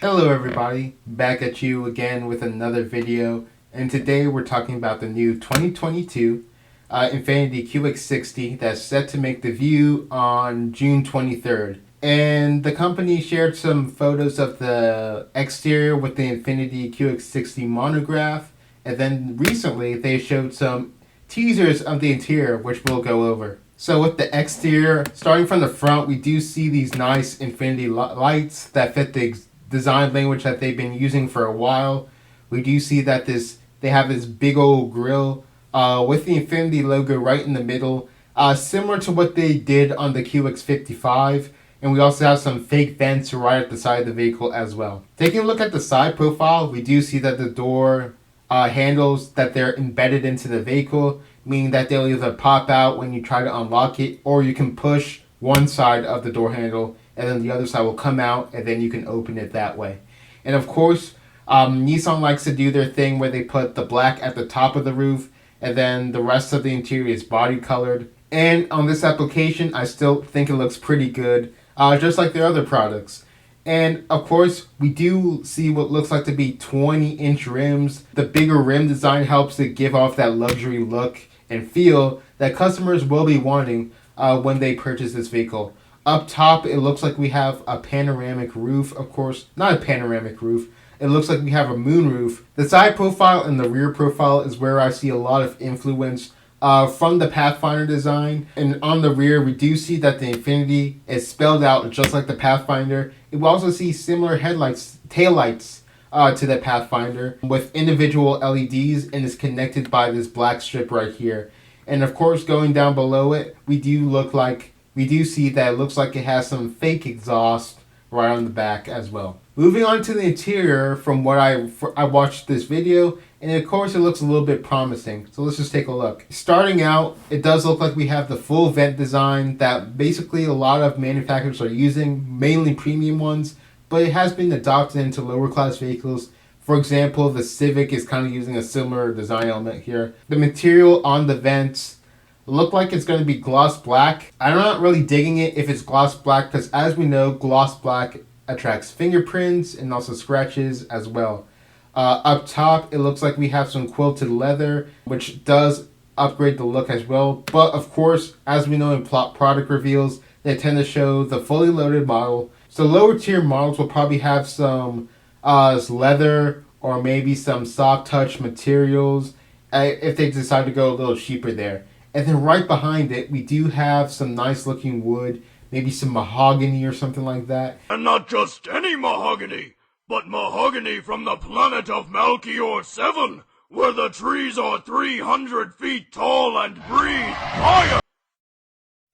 Hello everybody, back at you again with another video, and today we're talking about the new 2022 Infiniti QX60 that's set to make debut on June 23rd. And the company shared some photos of the exterior with the Infiniti QX60 monograph, and then recently they showed some teasers of the interior, which we'll go over. So with the exterior, starting from the front, we do see these nice Infiniti lights that fit the design language that they've been using for a while. We do see that they have this big old grill with the Infiniti logo right in the middle, similar to what they did on the QX55. And we also have some fake vents right at the side of the vehicle as well. Taking a look at the side profile, we do see that the door handles that they're embedded into the vehicle, meaning that they'll either pop out when you try to unlock it, or you can push one side of the door handle and then the other side will come out and then you can open it that way. And of course, Nissan likes to do their thing where they put the black at the top of the roof and then the rest of the interior is body colored. And on this application, I still think it looks pretty good, just like their other products. And of course, we do see what looks like to be 20-inch rims. The bigger rim design helps to give off that luxury look and feel that customers will be wanting when they purchase this vehicle. Up top, it looks like we have a panoramic roof. Of course, not a panoramic roof. It looks like we have a moonroof. The side profile and the rear profile is where I see a lot of influence from the Pathfinder design. And on the rear, we do see that the Infiniti is spelled out just like the Pathfinder. We also see similar headlights, taillights to the Pathfinder with individual LEDs, and is connected by this black strip right here. And of course, going down below it, we do see that it looks like it has some fake exhaust right on the back as well. Moving on to the interior, from what I watched this video, and of course it looks a little bit promising. So let's just take a look. Starting out, it does look like we have the full vent design that basically a lot of manufacturers are using, mainly premium ones, but it has been adopted into lower class vehicles. For example, the Civic is kind of using a similar design element here. The material on the vents look like it's going to be gloss black. I'm not really digging it if it's gloss black, because as we know, gloss black attracts fingerprints and also scratches as well. Up top, it looks like we have some quilted leather, which does upgrade the look as well. But of course, as we know in product reveals, they tend to show the fully loaded model. So lower tier models will probably have some leather or maybe some soft touch materials if they decide to go a little cheaper there. And then right behind it, we do have some nice looking wood, maybe some mahogany or something like that. And not just any mahogany, but mahogany from the planet of Melchior 7, where the trees are 300 feet tall and breathe fire.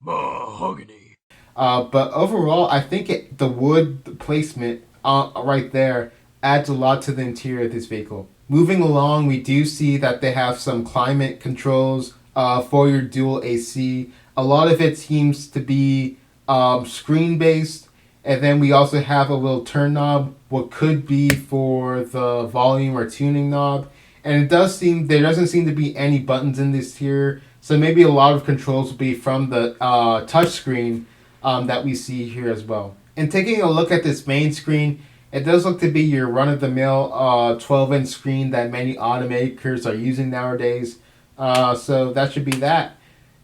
Mahogany. But overall, I think the wood placement right there adds a lot to the interior of this vehicle. Moving along, we do see that they have some climate controls for your dual AC. A lot of it seems to be screen based, and then we also have a little turn knob, what could be for the volume or tuning knob. And it does seem there doesn't seem to be any buttons in this here, so maybe a lot of controls will be from the touch screen that we see here as well. And taking a look at this main screen, it does look to be your run-of-the-mill 12-inch screen that many automakers are using nowadays. So that should be that.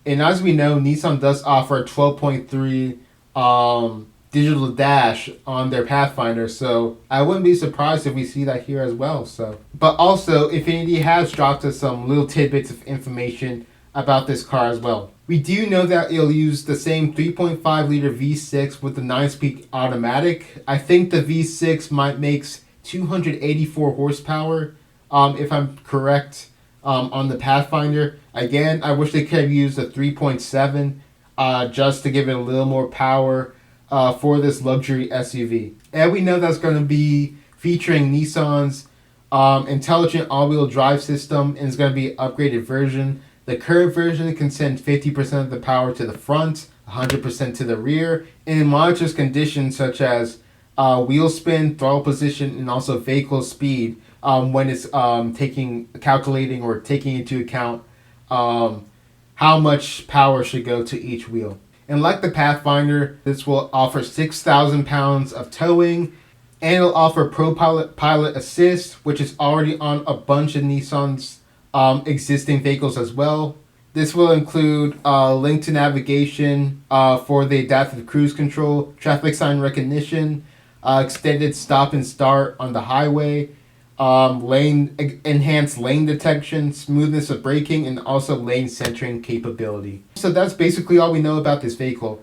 And as we know, Nissan does offer a 12.3 digital dash on their Pathfinder, so I wouldn't be surprised if we see that here as well. But also, Infiniti has dropped us some little tidbits of information about this car as well. We do know that it'll use the same 3.5 liter V6 with the 9-speed automatic. I think the V6 makes 284 horsepower, if I'm correct, on the Pathfinder. Again, I wish they could have used a 3.7 just to give it a little more power for this luxury SUV. And we know that's going to be featuring Nissan's intelligent all-wheel drive system, and it's going to be an upgraded version. The current version can send 50% of the power to the front, 100% to the rear, and it monitors conditions such as wheel spin, throttle position, and also vehicle speed when it's calculating or taking into account how much power should go to each wheel. And like the Pathfinder, this will offer 6,000 pounds of towing and it'll offer Pro Pilot Assist, which is already on a bunch of Nissan's existing vehicles as well. This will include link to navigation for the adaptive cruise control, traffic sign recognition, extended stop and start on the highway, enhanced lane detection, smoothness of braking, and also lane centering capability. So that's basically all we know about this vehicle.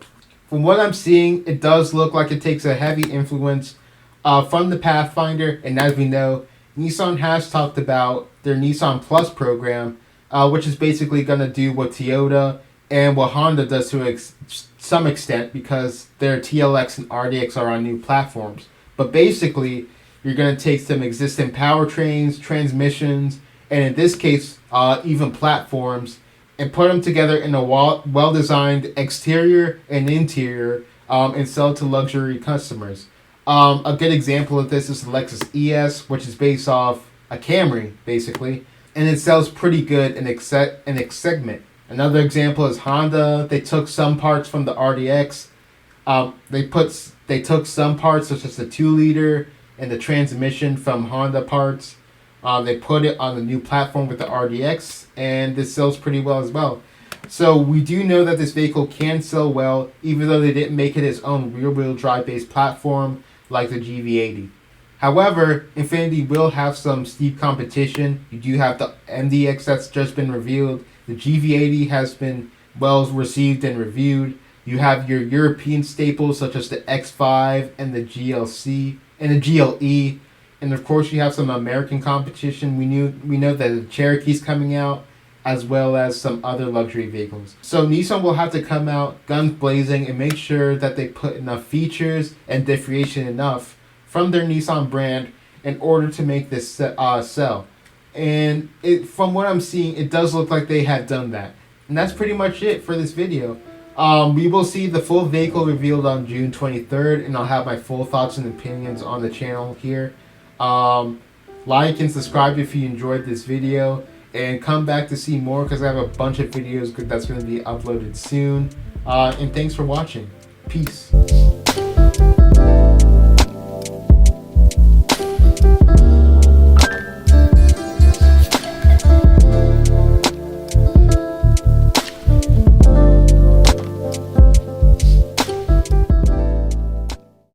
From what I'm seeing, it does look like it takes a heavy influence from the Pathfinder, and as we know, Nissan has talked about their Nissan Plus program, which is basically going to do what Toyota and what Honda does to some extent, because their TLX and RDX are on new platforms. But basically, you're going to take some existing powertrains, transmissions, and in this case, even platforms, and put them together in a well-designed exterior and interior, and sell to luxury customers. A good example of this is the Lexus ES, which is based off a Camry, basically, and it sells pretty good in its segment. Another example is Honda. They took some parts from the RDX. They took some parts, such as the 2-liter and the transmission, from Honda parts. They put it on the new platform with the RDX, and this sells pretty well as well. So we do know that this vehicle can sell well, even though they didn't make it its own rear-wheel drive-based platform like the GV80. However, Infiniti will have some steep competition. You do have the MDX that's just been revealed. The GV80 has been well received and reviewed. You have your European staples such as the X5 and the GLC and the GLE. And of course, you have some American competition. We know that the Cherokee's coming out, as well as some other luxury vehicles. So Nissan will have to come out guns blazing and make sure that they put enough features and differentiation enough from their Nissan brand in order to make this sell. And from what I'm seeing, it does look like they have done that. And that's pretty much it for this video. We will see the full vehicle revealed on June 23rd, and I'll have my full thoughts and opinions on the channel here. Like and subscribe if you enjoyed this video, and come back to see more, because I have a bunch of videos that's going to be uploaded soon. And thanks for watching. Peace.